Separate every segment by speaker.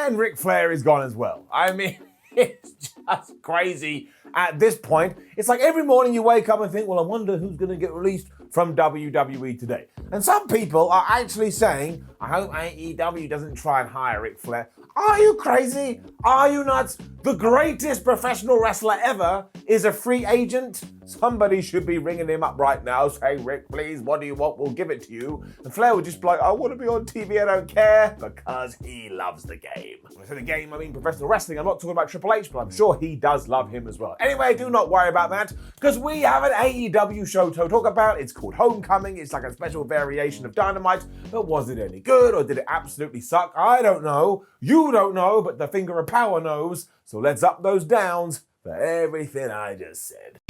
Speaker 1: And Ric Flair is gone as well. I mean, it's just crazy at this point. It's like every morning you wake up and think, well, I wonder who's going to get released from WWE today. And some people are actually saying, I hope AEW doesn't try and hire Ric Flair. Are you crazy? Are you nuts? The greatest professional wrestler ever is a free agent. Somebody should be ringing him up right now saying, Rick, please, what do you want? We'll give it to you. And Flair would just be like, I want to be on TV, I don't care, because he loves the game. When I say the game, I mean professional wrestling. I'm not talking about Triple H, but I'm sure he does love him as well. Anyway, do not worry about that, because we have an AEW show to talk about. It's called Homecoming. It's like a special variation of Dynamite. But was it any good, or did it absolutely suck? I don't know. You don't know, but the finger of power knows. So let's up those downs for everything I just said.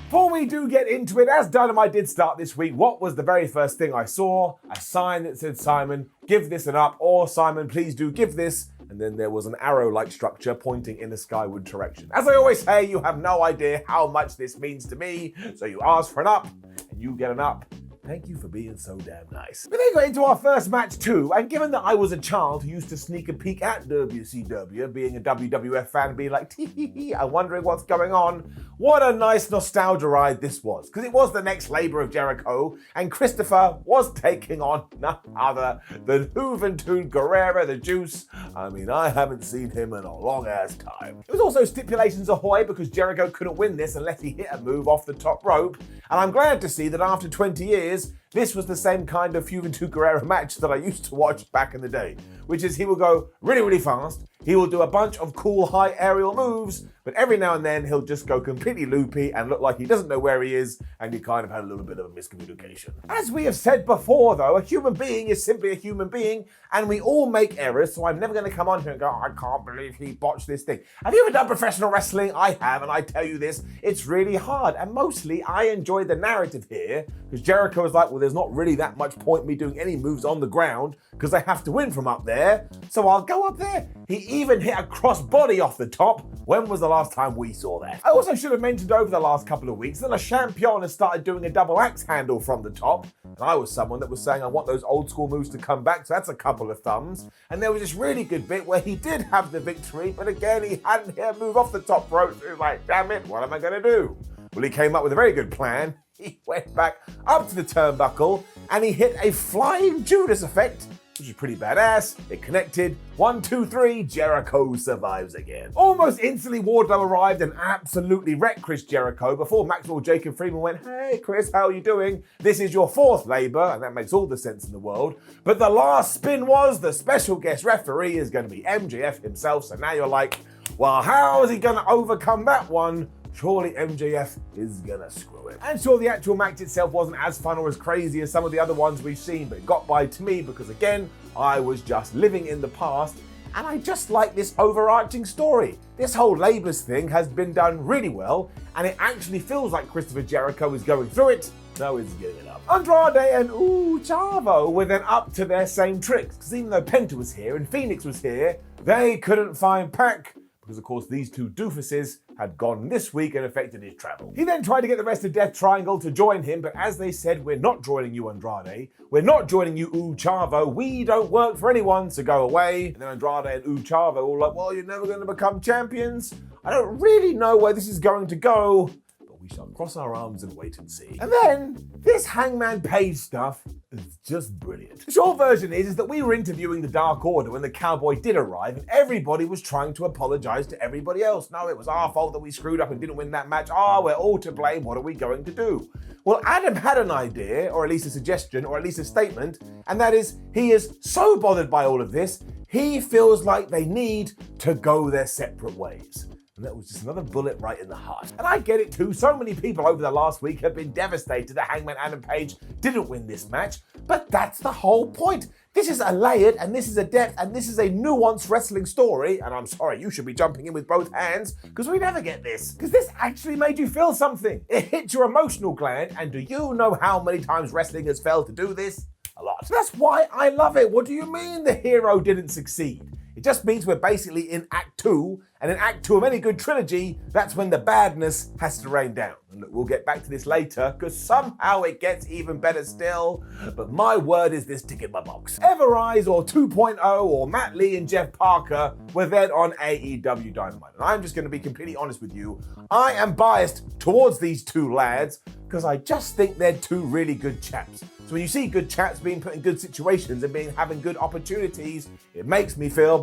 Speaker 1: Before we do get into it, as Dynamite did start this week, what was the very first thing I saw? A sign that said, Simon, give this an up, or Simon, please do give this. And then there was an arrow-like structure pointing in a skyward direction. As I always say, you have no idea how much this means to me, so you ask for an up, and you get an up. Thank you for being so damn nice. We then got into our first match too, and given that I was a child who used to sneak a peek at WCW, being a WWF fan and being like, tee, I'm wondering what's going on, what a nice nostalgia ride this was. Because it was the next labor of Jericho, and Christopher was taking on none other than Juventud Guerrera, the Juice. I mean, I haven't seen him in a long ass time. It was also stipulations ahoy because Jericho couldn't win this unless he hit a move off the top rope, and I'm glad to see that after 20 years, this was the same kind of Juventud Guerrera match that I used to watch back in the day, which is he will go really, really fast, he will do a bunch of cool high aerial moves, but every now and then he'll just go completely loopy and look like he doesn't know where he is, and he kind of had a little bit of a miscommunication. As we have said before though, a human being is simply a human being, and we all make errors, so I'm never going to come on here and go, I can't believe he botched this thing. Have you ever done professional wrestling? I have, and I tell you this, it's really hard, and mostly I enjoy the narrative here, because Jericho is like, well, there's not really that much point me doing any moves on the ground, because I have to win from up there, so I'll go up there. He even hit a crossbody off the top. When was the last time we saw that? I also should have mentioned over the last couple of weeks that Le Champion has started doing a double axe handle from the top, and I was someone that was saying I want those old school moves to come back, so that's a couple of thumbs. And there was this really good bit where he did have the victory, but again, he hadn't hit a move off the top rope, so he was like, damn it, what am I gonna do? Well, he came up with a very good plan. He went back up to the turnbuckle, and he hit a flying Judas effect, which is pretty badass. It connected. 1, 2, 3, Jericho survives again. Almost instantly, Wardlow arrived and absolutely wrecked Chris Jericho before Maxwell Jacob Friedman went, hey Chris, how are you doing? This is your fourth labor, and that makes all the sense in the world. But the last spin was the special guest referee is going to be MJF himself, so now you're like, well, how is he going to overcome that one? Surely MJF is gonna screw it. And sure, the actual match itself wasn't as fun or as crazy as some of the other ones we've seen, but it got by to me because again, I was just living in the past, and I just like this overarching story. This whole labors thing has been done really well, and it actually feels like Christopher Jericho is going through it. No, he's getting it up. Andrade and Chavo were then up to their same tricks, because even though Penta was here and Phoenix was here, they couldn't find Pac, because of course these two doofuses had gone this week and affected his travel. He then tried to get the rest of Death Triangle to join him, but as they said, we're not joining you, Andrade. We're not joining you, Chavo. We don't work for anyone, so go away. And then Andrade and Chavo were like, well, you're never going to become champions. I don't really know where this is going to go, but we shall cross our arms and wait and see. And then this Hangman Page stuff is just brilliant. The short version is that we were interviewing the Dark Order when the Cowboy did arrive, and everybody was trying to apologize to everybody else. No, it was our fault that we screwed up and didn't win that match. We're all to blame. What are we going to do? Well, Adam had an idea, or at least a suggestion, or at least a statement, and that is he is so bothered by all of this, he feels like they need to go their separate ways. And that was just another bullet right in the heart. And I get it too. So many people over the last week have been devastated that Hangman Adam Page didn't win this match. But that's the whole point. This is a layered, and this is a depth, and this is a nuanced wrestling story. And I'm sorry, you should be jumping in with both hands, because we never get this. Because this actually made you feel something. It hit your emotional gland, and do you know how many times wrestling has failed to do this? A lot. That's why I love it. What do you mean the hero didn't succeed? It just means we're basically in Act 2, and in Act 2 of any good trilogy, that's when the badness has to rain down. And look, we'll get back to this later, because somehow it gets even better still, but my word is this tick in my box. Everrise or 2.0 or Matt Lee and Jeff Parker were then on AEW Dynamite. And I'm just going to be completely honest with you, I am biased towards these two lads, because I just think they're two really good chaps. So when you see good chaps being put in good situations and having good opportunities, it makes me feel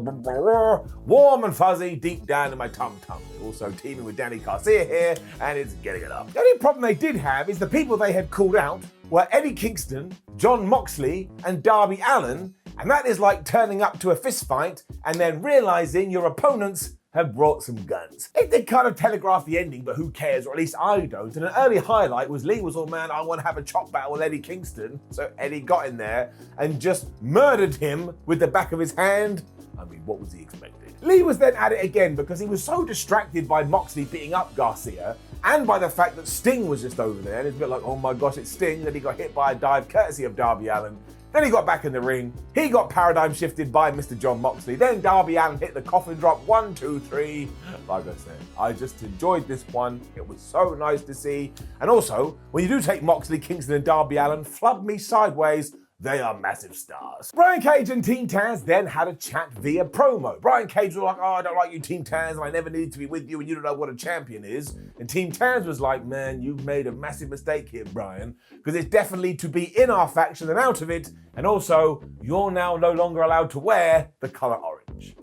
Speaker 1: warm and fuzzy deep down in my tum-tum. Also teaming with Danny Garcia here, and it's getting it up. The only problem they did have is the people they had called out were Eddie Kingston, Jon Moxley, and Darby Allin, and that is like turning up to a fist fight and then realizing your opponents have brought some guns. It did kind of telegraph the ending, but who cares, or at least I don't. And an early highlight was Lee was all, man, I want to have a chop battle with Eddie Kingston. So Eddie got in there and just murdered him with the back of his hand. I mean, what was he expecting? Lee was then at it again because he was so distracted by Moxley beating up Garcia and by the fact that Sting was just over there. And it's a bit like, oh my gosh, it's Sting. Then he got hit by a dive courtesy of Darby Allin. Then he got back in the ring. He got paradigm shifted by Mr. Jon Moxley. Then Darby Allin hit the coffin drop. 1, 2, 3. Like I said, I just enjoyed this one. It was so nice to see. And also, when you do take Moxley, Kingston, and Darby Allin, flub me sideways. They are massive stars. Brian Cage and Team Taz then had a chat via promo. Brian Cage was like, oh, I don't like you, Team Taz, and I never needed to be with you, and you don't know what a champion is. And Team Taz was like, man, you've made a massive mistake here, Brian, because it's definitely to be in our faction and out of it, and also, you're now no longer allowed to wear the color orange.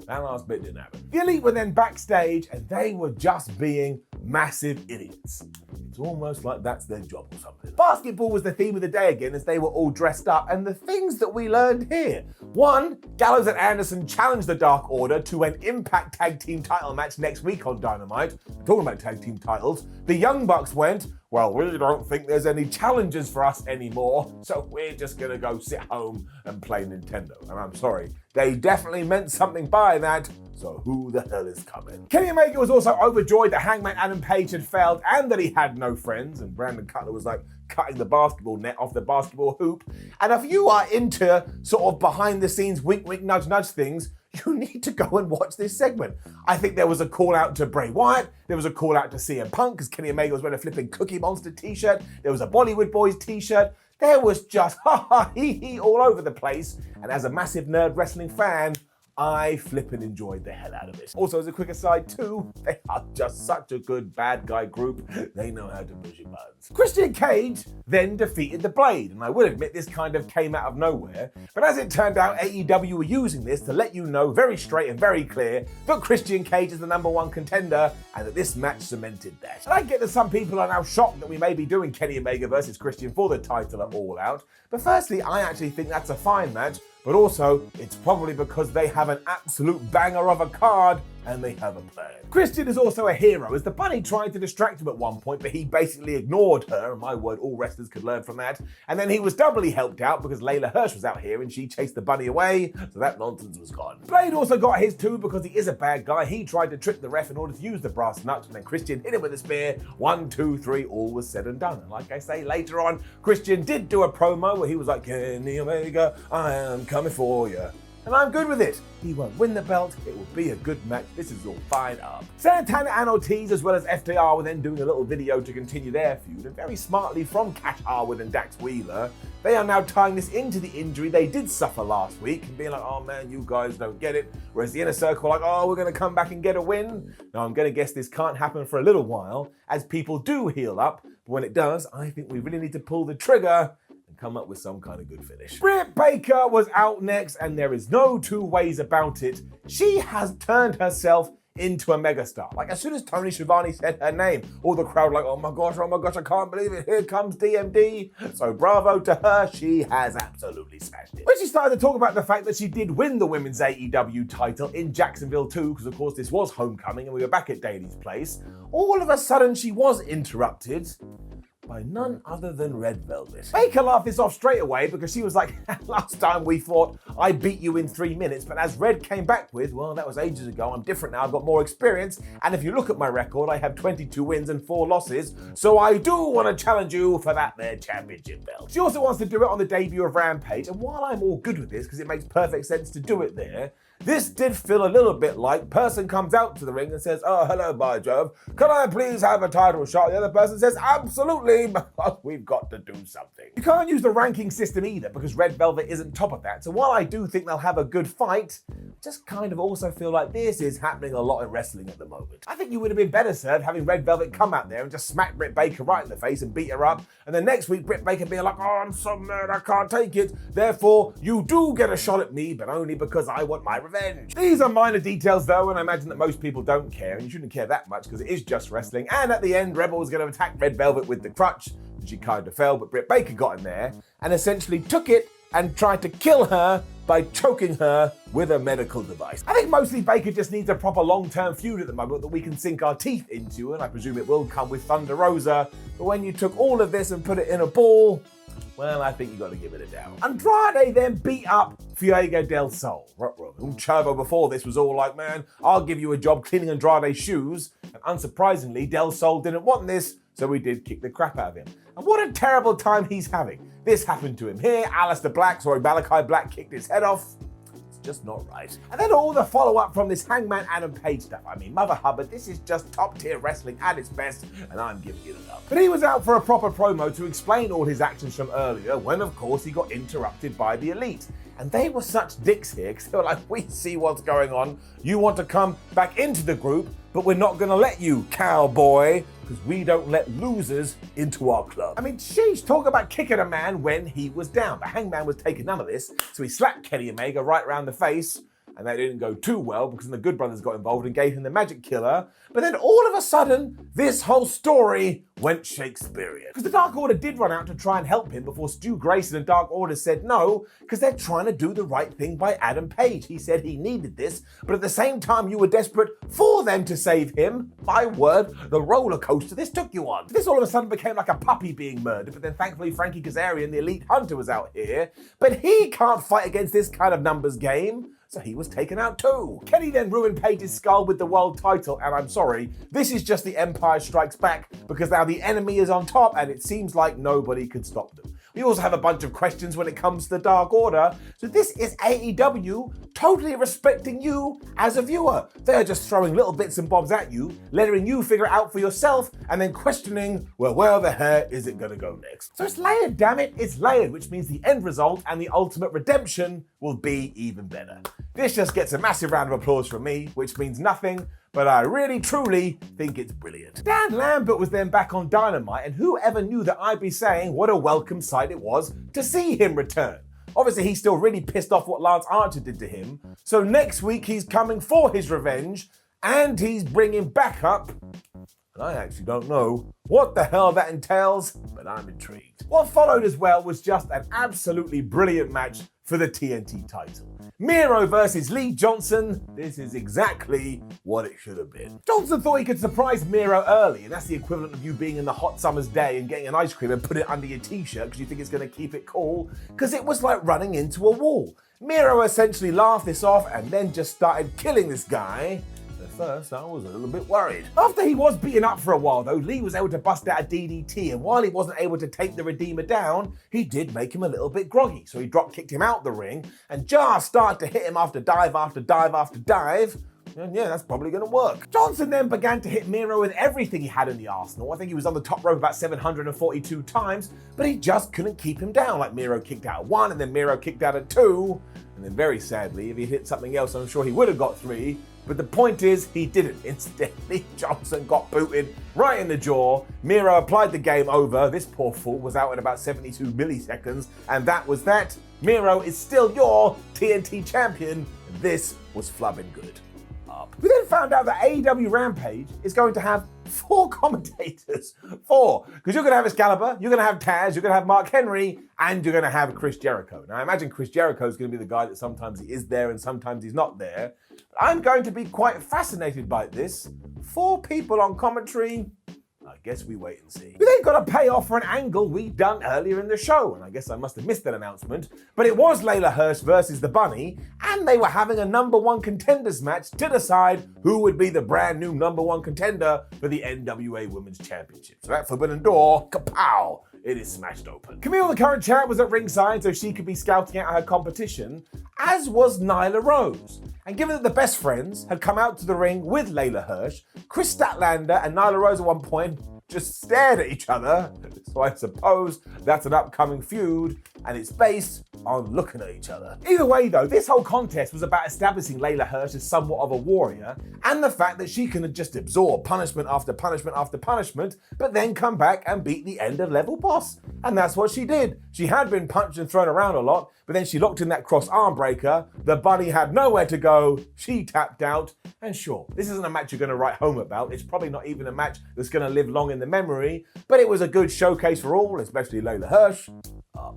Speaker 1: That last bit didn't happen. The Elite were then backstage, and they were just being massive idiots. It's almost like that's their job or something. Basketball was the theme of the day again as they were all dressed up, and the things that we learned here. 1, Gallows and Anderson challenged the Dark Order to an Impact Tag Team title match next week on Dynamite. Talking about tag team titles, the Young Bucks went, well, we don't think there's any challenges for us anymore, so we're just gonna go sit home and play Nintendo. And I'm sorry, they definitely meant something by that, so who the hell is coming? Kenny Omega was also overjoyed that Hangman Adam Page had failed and that he had no friends, and Brandon Cutler was like cutting the basketball net off the basketball hoop. And if you are into sort of behind the scenes wink wink nudge nudge things, you need to go and watch this segment. I think there was a call out to Bray Wyatt, there was a call out to CM Punk because Kenny Omega was wearing a flipping Cookie Monster t-shirt, there was a Bollywood Boys t-shirt, there was just ha ha hee hee all over the place. And as a massive nerd wrestling fan, I flippin' enjoyed the hell out of it. Also, as a quick aside too, they are just such a good bad guy group. They know how to push your buttons. Christian Cage then defeated The Blade, and I will admit this kind of came out of nowhere, but as it turned out, AEW were using this to let you know very straight and very clear that Christian Cage is the #1 contender and that this match cemented that. And I get that some people are now shocked that we may be doing Kenny Omega versus Christian for the title at All Out, but firstly, I actually think that's a fine match, but also, it's probably because they have an absolute banger of a card and they have a plan. Christian is also a hero, as the bunny tried to distract him at one point, but he basically ignored her, and my word, all wrestlers could learn from that. And then he was doubly helped out because Layla Hirsch was out here and she chased the bunny away, so that nonsense was gone. Blade also got his too because he is a bad guy. He tried to trick the ref in order to use the brass nuts, and then Christian hit him with a spear. 1, 2, 3, all was said and done. And like I say, later on, Christian did do a promo where he was like, Kenny Omega, I am coming for you. And I'm good with it. He won't win the belt, it will be a good match, this is all fine up. Santana and Ortiz as well as FTR were then doing a little video to continue their feud, and very smartly from Cash Harwood and Dax Wheeler, they are now tying this into the injury they did suffer last week, and being like, oh man, you guys don't get it, whereas the Inner Circle are like, oh, we're going to come back and get a win. Now I'm going to guess this can't happen for a little while, as people do heal up, but when it does, I think we really need to pull the trigger come up with some kind of good finish. Britt Baker was out next, and there is no two ways about it. She has turned herself into a megastar. Like, as soon as Tony Schiavone said her name, all the crowd like, oh my gosh, I can't believe it, here comes DMD. So bravo to her, she has absolutely smashed it. When she started to talk about the fact that she did win the women's AEW title in Jacksonville too, because of course this was homecoming and we were back at Daily's place, all of a sudden she was interrupted by none other than Red Velvet. Baker laughed this off straight away because she was like, last time we fought, I beat you in 3 minutes, but as Red came back with, well, that was ages ago, I'm different now, I've got more experience, and if you look at my record, I have 22 wins and 4 losses, so I do want to challenge you for that there championship belt. She also wants to do it on the debut of Rampage, and while I'm all good with this, because it makes perfect sense to do it there, This did feel a little bit like person comes out to the ring and says, "Oh, hello, by Jove, can I please have a title shot?" The other person says, "Absolutely, but we've got to do something." You can't use the ranking system either because Red Velvet isn't top of that. So while I do think they'll have a good fight, I just kind of also feel like this is happening a lot in wrestling at the moment. I think you would have been better served having Red Velvet come out there and just smack Britt Baker right in the face and beat her up, and then next week Britt Baker being like, "Oh, I'm so mad, I can't take it. Therefore, you do get a shot at me, but only because I want my revenge." These are minor details though, and I imagine that most people don't care, and you shouldn't care that much because it is just wrestling. And at the end, Rebel was going to attack Red Velvet with the crutch, and she kind of fell, but Britt Baker got in there and essentially took it and tried to kill her by choking her with a medical device. I think mostly Baker just needs a proper long-term feud at the moment that we can sink our teeth into, and I presume it will come with Thunder Rosa. But when you took all of this and put it in a ball, well, I think you got to give it a down. Andrade then beat up Fuego del Sol. Chavo before this was all like, "Man, I'll give you a job cleaning Andrade's shoes." And unsurprisingly, Del Sol didn't want this, so we did kick the crap out of him. And what a terrible time he's having. This happened to him here. Malakai Black kicked his head off. It's just not right. And then all the follow-up from this Hangman Adam Page stuff. I mean, Mother Hubbard, this is just top-tier wrestling at its best, and I'm giving it enough. But he was out for a proper promo to explain all his actions from earlier, when of course he got interrupted by the Elite. And they were such dicks here, because they were like, "We see what's going on. You want to come back into the group, but we're not going to let you, cowboy, because we don't let losers into our club." I mean, sheesh, talk about kicking a man when he was down. But Hangman was taking none of this, so he slapped Kenny Omega right around the face, and that didn't go too well because the Good Brothers got involved and gave him the Magic Killer. But then all of a sudden, this whole story went Shakespearean. Because the Dark Order did run out to try and help him before Stu Grayson and Dark Order said no, because they're trying to do the right thing by Adam Page. He said he needed this, but at the same time you were desperate for them to save him. My word, the roller coaster this took you on. This all of a sudden became like a puppy being murdered, but then thankfully Frankie Kazarian, the Elite Hunter, was out here. But he can't fight against this kind of numbers game, so he was taken out too. Kenny then ruined Page's skull with the world title, and I'm sorry, this is just the Empire Strikes Back, because now the enemy is on top and it seems like nobody could stop them. We also have a bunch of questions when it comes to the Dark Order, so this is AEW totally respecting you as a viewer. They are just throwing little bits and bobs at you, letting you figure it out for yourself, and then questioning, well, where the hell is it gonna go next? So it's layered, damn it, it's layered, which means the end result and the ultimate redemption will be even better. This just gets a massive round of applause from me, which means nothing, but I really, truly think it's brilliant. Dan Lambert was then back on Dynamite, and whoever knew that I'd be saying what a welcome sight it was to see him return. Obviously, he's still really pissed off what Lance Archer did to him, so next week he's coming for his revenge, and he's bringing back up, and I actually don't know what the hell that entails, but I'm intrigued. What followed as well was just an absolutely brilliant match for the TNT title. Miro versus Lee Johnson. This is exactly what it should have been. Johnson thought he could surprise Miro early, and that's the equivalent of you being in the hot summer's day and getting an ice cream and put it under your t-shirt because you think it's going to keep it cool, because it was like running into a wall. Miro essentially laughed this off and then just started killing this guy. At first, I was a little bit worried. After he was beaten up for a while though, Lee was able to bust out a DDT, and while he wasn't able to take the Redeemer down, he did make him a little bit groggy. So he drop kicked him out the ring, and Jar started to hit him after dive after dive after dive. And yeah, that's probably going to work. Johnson then began to hit Miro with everything he had in the arsenal. I think he was on the top rope about 742 times, but he just couldn't keep him down. Like Miro kicked out at 1, and then Miro kicked out at 2, and then very sadly, if he hit something else, I'm sure he would have got 3. But the point is, he didn't. Instead, Lee Johnson got booted right in the jaw. Miro applied the game over. This poor fool was out in about 72 milliseconds, and that was that. Miro is still your TNT champion, and this was flubbing good. We then found out that AEW Rampage is going to have 4 commentators. 4. Because you're going to have Excalibur, you're going to have Taz, you're going to have Mark Henry, and you're going to have Chris Jericho. Now, I imagine Chris Jericho is going to be the guy that sometimes he is there and sometimes he's not there. But I'm going to be quite fascinated by this. 4 people on commentary. I guess we wait and see. We then got a payoff for an angle we'd done earlier in the show, and I guess I must have missed that announcement, but it was Layla Hirsch versus the Bunny, and they were having a number 1 contenders match to decide who would be the brand new number 1 contender for the NWA Women's Championship. So that forbidden door, kapow, it is smashed open. Camille, the current champ, was at ringside so she could be scouting out her competition, as was Nyla Rose. And given that the best friends had come out to the ring with Layla Hirsch, Chris Statlander and Nyla Rose at one point just stared at each other. So I suppose that's an upcoming feud, and it's based on looking at each other. Either way though, this whole contest was about establishing Layla Hirsch as somewhat of a warrior, and the fact that she can just absorb punishment after punishment after punishment, but then come back and beat the end of level boss. And that's what she did. She had been punched and thrown around a lot, but then she locked in that cross arm breaker, the bunny had nowhere to go, she tapped out, and sure, this isn't a match you're going to write home about, it's probably not even a match that's going to live long in the memory, but it was a good showcase for all, especially Layla Hirsch.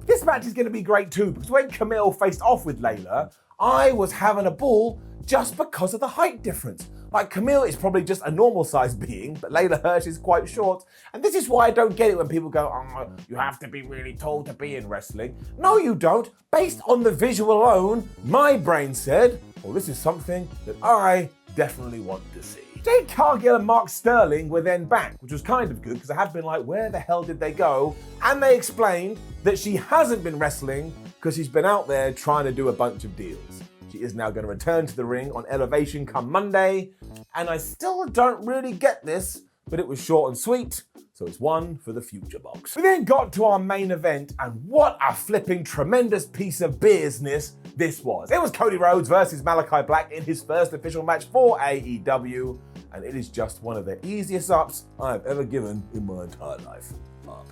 Speaker 1: This match is going to be great too, because when Camille faced off with Layla, I was having a ball just because of the height difference. Like, Camille is probably just a normal sized being, but Layla Hirsch is quite short. And this is why I don't get it when people go, oh, you have to be really tall to be in wrestling. No, you don't. Based on the visual alone, my brain said, well, this is something that I definitely want to see. Jade Cargill and Mark Sterling were then back, which was kind of good because I had been like, where the hell did they go? And they explained that she hasn't been wrestling because she's been out there trying to do a bunch of deals. She is now going to return to the ring on Elevation come Monday, and I still don't really get this, but it was short and sweet, so it's one for the future box. We then got to our main event, and what a flipping tremendous piece of business this was. It was Cody Rhodes versus Malakai Black in his first official match for AEW, and it is just one of the easiest ups I have ever given in my entire life.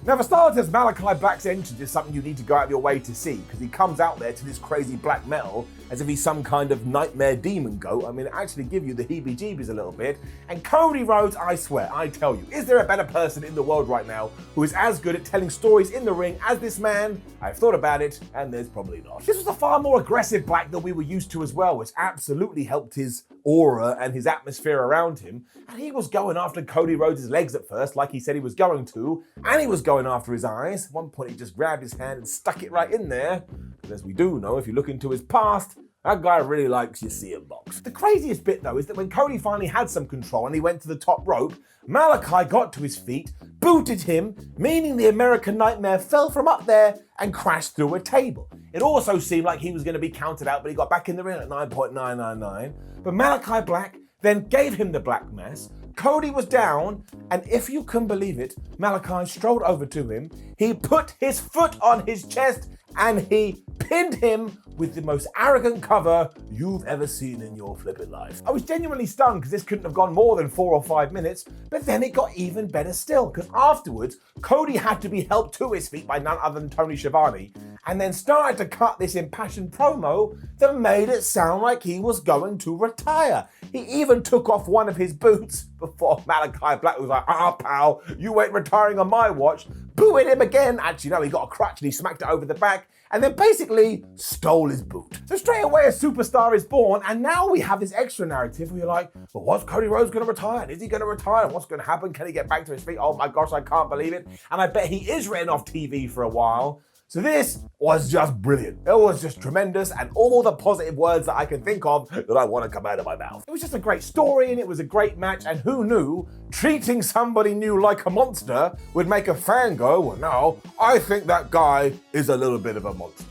Speaker 1: Now, for starters, Malakai Black's entrance is something you need to go out of your way to see, because he comes out there to this crazy black metal as if he's some kind of nightmare demon goat. I mean, it actually gives you the heebie-jeebies a little bit. And Cody Rhodes, I swear, I tell you, is there a better person in the world right now who is as good at telling stories in the ring as this man? I've thought about it, and there's probably not. This was a far more aggressive Black than we were used to as well, which absolutely helped his aura and his atmosphere around him. And he was going after Cody Rhodes' legs at first, like he said he was going to, and he was going after his eyes. At one point, he just grabbed his hand and stuck it right in there. But as we do know, if you look into his past, that guy really likes your CM box. The craziest bit though is that when Cody finally had some control and he went to the top rope, Malakai got to his feet, booted him, meaning the American Nightmare fell from up there and crashed through a table. It also seemed like he was going to be counted out, but he got back in the ring at 9.999. But Malakai Black then gave him the Black Mass. Cody was down, and if you can believe it, Malakai strolled over to him, he put his foot on his chest, and he pinned him with the most arrogant cover you've ever seen in your flippin' life. I was genuinely stunned because this couldn't have gone more than 4 or 5 minutes, but then it got even better still, because afterwards, Cody had to be helped to his feet by none other than Tony Schiavone, and then started to cut this impassioned promo that made it sound like he was going to retire. He even took off one of his boots before Malakai Black was like, pal, you ain't retiring on my watch. Booing him again. Actually, no, he got a crutch and he smacked it over the back and then basically stole his boot. So straight away a superstar is born, and now we have this extra narrative where you're like, well, what's Cody Rhodes going to retire? And is he going to retire? And what's going to happen? Can he get back to his feet? Oh my gosh, I can't believe it. And I bet he is written off TV for a while. So this was just brilliant. It was just tremendous, and all the positive words that I can think of that I want to come out of my mouth. It was just a great story, and it was a great match, and who knew treating somebody new like a monster would make a fan go, well, no, I think that guy is a little bit of a monster.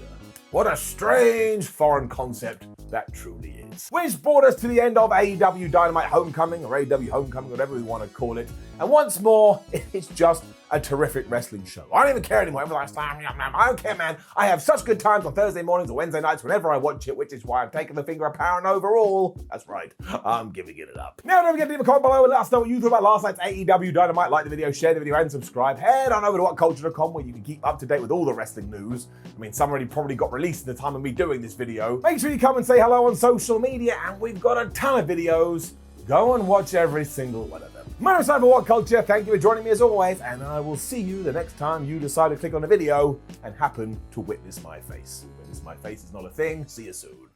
Speaker 1: What a strange foreign concept that truly is. Which brought us to the end of AEW Dynamite Homecoming, or AEW Homecoming, whatever we want to call it. And once more, it's just a terrific wrestling show. I don't even care anymore. Everyone's like, I don't care, man. I have such good times on Thursday mornings or Wednesday nights whenever I watch it, which is why I've taken the finger of power and overall, that's right, I'm giving it up. Now, don't forget to leave a comment below and let us know what you thought about last night's AEW Dynamite. Like the video, share the video, and subscribe. Head on over to WhatCulture.com where you can keep up to date with all the wrestling news. I mean, some already probably got released in the time of me doing this video. Make sure you come and say hello on social media, and we've got a ton of videos. Go and watch every single one of them. My name is Simon for WhatCulture. Thank you for joining me as always, and I will see you the next time you decide to click on a video and happen to witness my face. Witness my face is not a thing. See you soon.